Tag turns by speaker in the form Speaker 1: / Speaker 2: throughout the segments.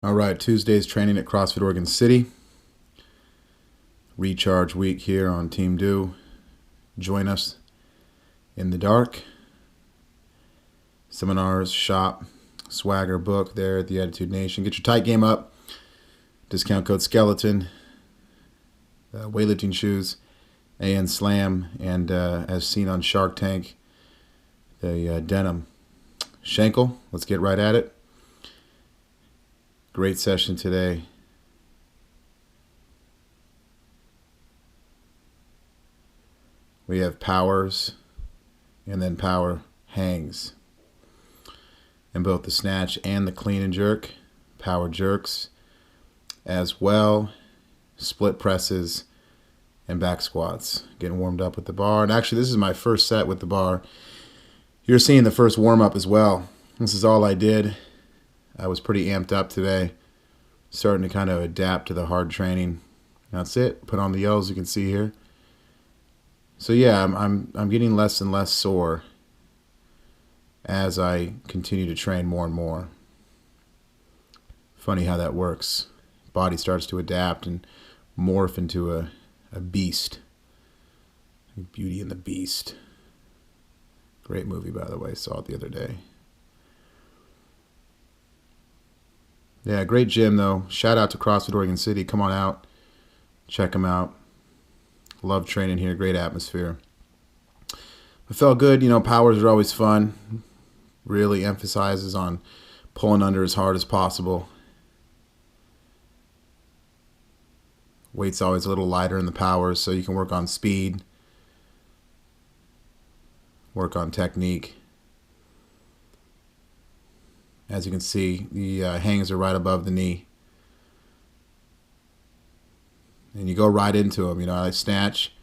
Speaker 1: All right, Tuesday's training at CrossFit Oregon City. Recharge week here on Team Do. Join us in the dark. Seminars, shop, swagger, book there at the Attitude Nation. Get your tight game up. Discount code SKELETON. Weightlifting shoes, and Slam, and as seen on Shark Tank, the denim. Schenkel, let's get right at it. Great session today. We have powers and then power hangs. And both the snatch and the clean and jerk, power jerks as well, split presses and back squats. Getting warmed up with the bar. And actually this is my first set with the bar. You're seeing the first warm up as well. This is all I did. I was pretty amped up today, starting to kind of adapt to the hard training. That's it. Put on the yells, you can see here. So yeah, I'm getting less and less sore as I continue to train more and more. Funny how that works. Body starts to adapt and morph into a beast. Beauty and the Beast. Great movie, by the way. Saw it the other day. Yeah, great gym, though. Shout out to CrossFit Oregon City. Come on out. Check them out. Love training here. Great atmosphere. It felt good. You know, powers are always fun. Really emphasizes on pulling under as hard as possible. Weight's always a little lighter in the powers, so you can work on speed, work on technique. As you can see, the hangs are right above the knee. And you go right into them. You know, I snatch,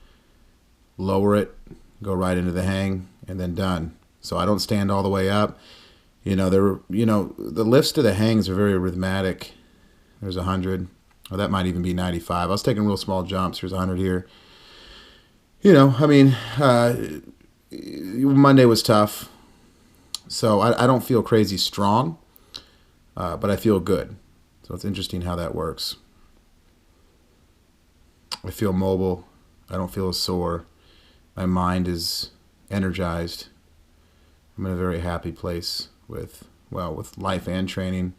Speaker 1: lower it, go right into the hang, and then done. So I don't stand all the way up. The lifts to the hangs are very rhythmic. There's 100. Or that might even be 95. I was taking real small jumps. Here's 100 here. Monday was tough. So I don't feel crazy strong, but I feel good. So it's interesting how that works. I feel mobile. I don't feel sore. My mind is energized. I'm in a very happy place with life and training.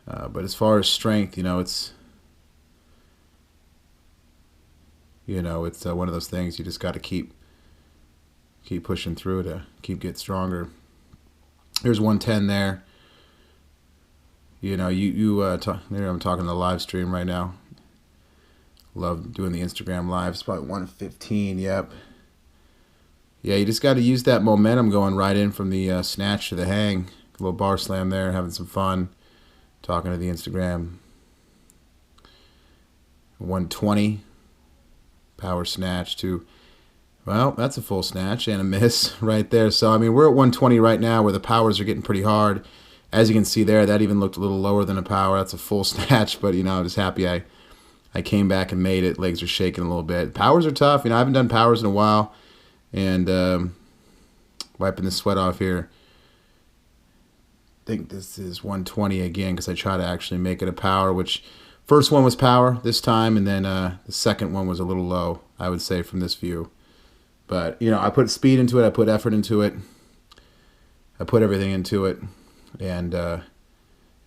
Speaker 1: But as far as strength, it's one of those things you just got to keep pushing through to get stronger. There's 110 there. I'm talking the live stream right now. Love doing the Instagram live. It's probably 115. Yep. Yeah, you just got to use that momentum going right in from the snatch to the hang. A little bar slam there, having some fun. Talking to the Instagram. 120. Power snatch to, well, that's a full snatch and a miss right there. So, we're at 120 right now where the powers are getting pretty hard. As you can see there, that even looked a little lower than a power. That's a full snatch, but, I'm just happy I came back and made it. Legs are shaking a little bit. Powers are tough. I haven't done powers in a while. And wiping the sweat off here. I think this is 120 again because I try to actually make it a power, which first one was power this time, and then the second one was a little low, I would say, from this view. But, I put speed into it. I put effort into it. I put everything into it. And as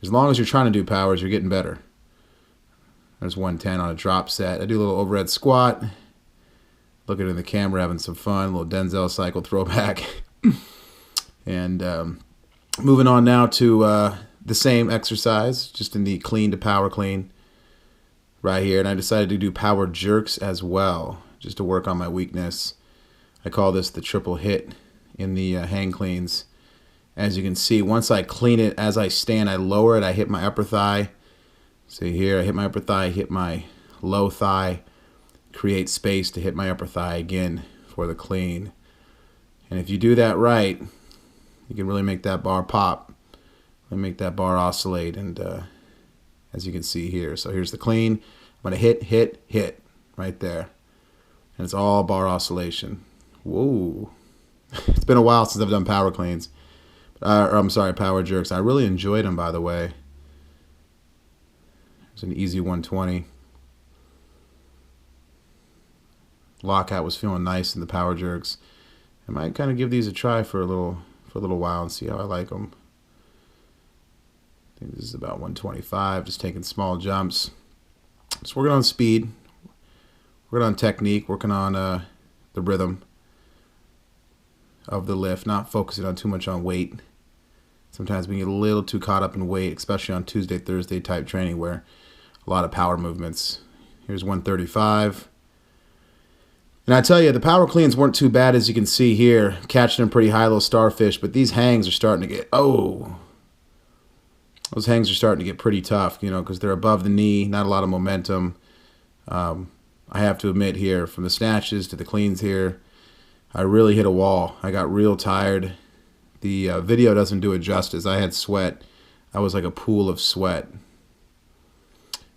Speaker 1: long as you're trying to do powers, you're getting better. There's 110 on a drop set. I do a little overhead squat. Looking in the camera, having some fun. A little Denzel cycle throwback. And moving on now to the same exercise, just in the clean to power clean right here. And I decided to do power jerks as well, just to work on my weakness. I call this the triple hit in the hang cleans. As you can see, once I clean it, as I stand, I lower it. I hit my upper thigh. See here, I hit my upper thigh, hit my low thigh, create space to hit my upper thigh again for the clean. And if you do that right, you can really make that bar pop and make that bar oscillate. And as you can see here, so here's the clean. I'm going to hit right there. And it's all bar oscillation. Whoa. It's been a while since I've done power cleans. Power jerks. I really enjoyed them, by the way. It's an easy 120. Lockout was feeling nice in the power jerks. I might kind of give these a try for a little while and see how I like them. I think this is about 125, just taking small jumps. Just working on speed, working on technique, working on the rhythm of the lift, not focusing on too much on weight. Sometimes we get a little too caught up in weight, especially on Tuesday, Thursday type training where a lot of power movements. Here's 135. And I tell you, the power cleans weren't too bad, as you can see here, catching them pretty high, little starfish, but these hangs are starting to get, those hangs are starting to get pretty tough, you know, because they're above the knee, not a lot of momentum. I have to admit here, from the snatches to the cleans here, I really hit a wall. I got real tired. The video doesn't do it justice. I had sweat. I was like a pool of sweat.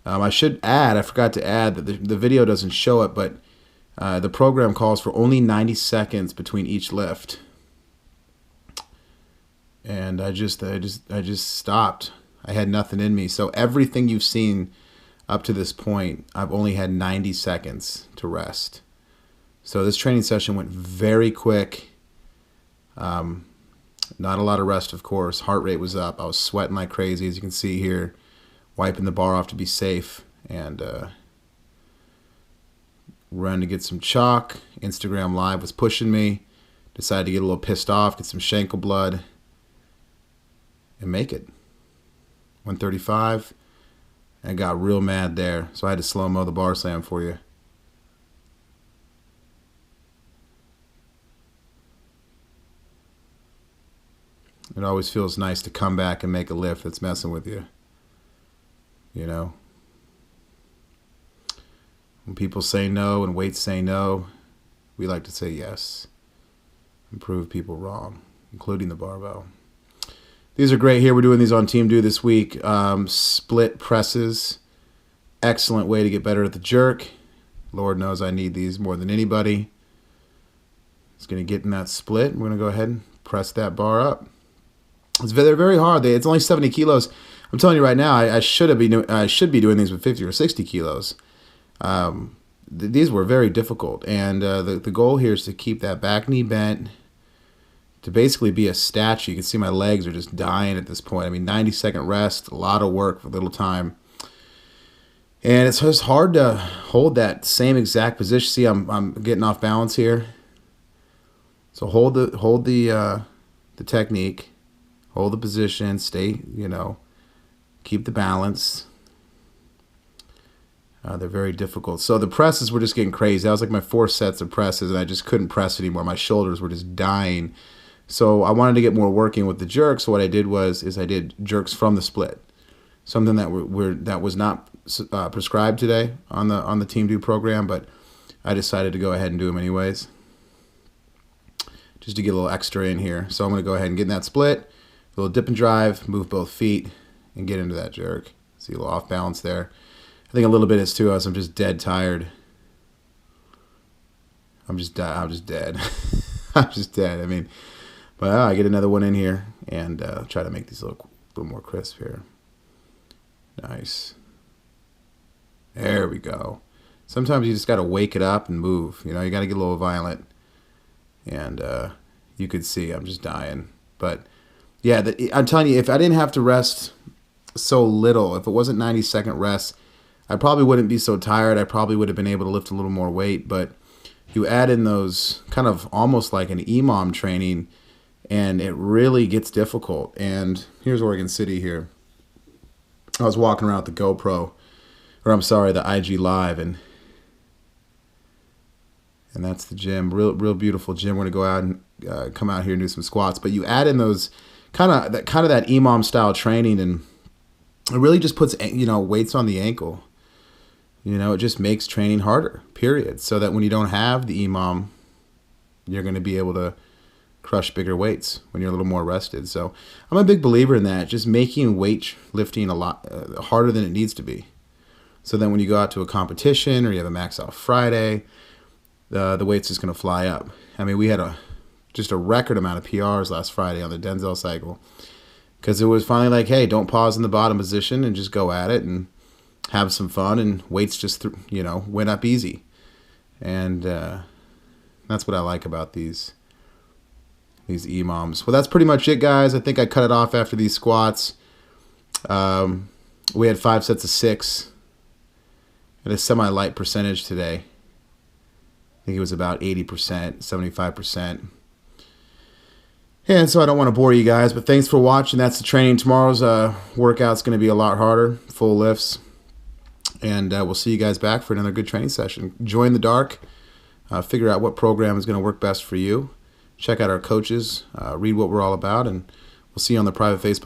Speaker 1: I should add, I forgot to add that the video doesn't show it, but the program calls for only 90 seconds between each lift. And I just stopped. I had nothing in me. So everything you've seen up to this point, I've only had 90 seconds to rest. So this training session went very quick. Not a lot of rest, of course. Heart rate was up. I was sweating like crazy, as you can see here. Wiping the bar off to be safe. And ran to get some chalk. Instagram Live was pushing me. Decided to get a little pissed off, get some Schenkel blood, and make it. 135. And I got real mad there. So I had to slow-mo the bar slam for you. It always feels nice to come back and make a lift that's messing with you. You know? When people say no and weights say no, we like to say yes and prove people wrong, including the barbell. These are great here. We're doing these on Team Do this week. Split presses. Excellent way to get better at the jerk. Lord knows I need these more than anybody. It's going to get in that split. We're going to go ahead and press that bar up. They're very hard. It's only 70 kilos. I'm telling you right now, I should be doing these with 50 or 60 kilos. These were very difficult, and the goal here is to keep that back knee bent, to basically be a statue. You can see my legs are just dying at this point. I mean, 90-second rest, a lot of work for little time. And it's just hard to hold that same exact position. See, I'm getting off balance here. So hold the technique, hold the position, stay, keep the balance. They're very difficult. So the presses were just getting crazy. That was like my 4 sets of presses, and I just couldn't press anymore. My shoulders were just dying. So I wanted to get more working with the jerks. So what I did I did jerks from the split, something that was not prescribed today on the Team Do program, but I decided to go ahead and do them anyways, just to get a little extra in here. So I'm going to go ahead and get in that split, a little dip and drive, move both feet, and get into that jerk. See a little off balance there. I think a little bit is too us. I'm just dead tired. I'm just dead. I'm just dead. I mean, but I get another one in here and try to make these a little more crisp here. Nice. There we go. Sometimes you just got to wake it up and move. You got to get a little violent. And you could see I'm just dying. But yeah, I'm telling you, if I didn't have to rest so little, if it wasn't 90-second rest, I probably wouldn't be so tired. I probably would have been able to lift a little more weight. But you add in those kind of almost like an EMOM training, and it really gets difficult. And here's Oregon City here. I was walking around with the GoPro, or I'm sorry, the IG Live, and that's the gym. Real beautiful gym. We're gonna go out and come out here and do some squats. But you add in those kind of that EMOM style training, and it really just puts weights on the ankle. It just makes training harder, period. So that when you don't have the EMOM, you're going to be able to crush bigger weights when you're a little more rested. So I'm a big believer in that, just making weight lifting a lot harder than it needs to be. So then when you go out to a competition or you have a max out Friday, the weight's just going to fly up. I mean, we had just a record amount of PRs last Friday on the Denzel cycle, because it was finally like, hey, don't pause in the bottom position and just go at it. And have some fun, and weights just went up easy. And that's what I like about these EMOMs. Well, that's pretty much it, guys. I think I cut it off after these squats. We had 5 sets of 6 at a semi-light percentage today. I think it was about 80%, 75%. And so I don't want to bore you guys, but thanks for watching. That's the training. Tomorrow's workout's going to be a lot harder, full lifts. And we'll see you guys back for another good training session. Join the Dark. Figure out what program is going to work best for you. Check out our coaches. Read what we're all about. And we'll see you on the private Facebook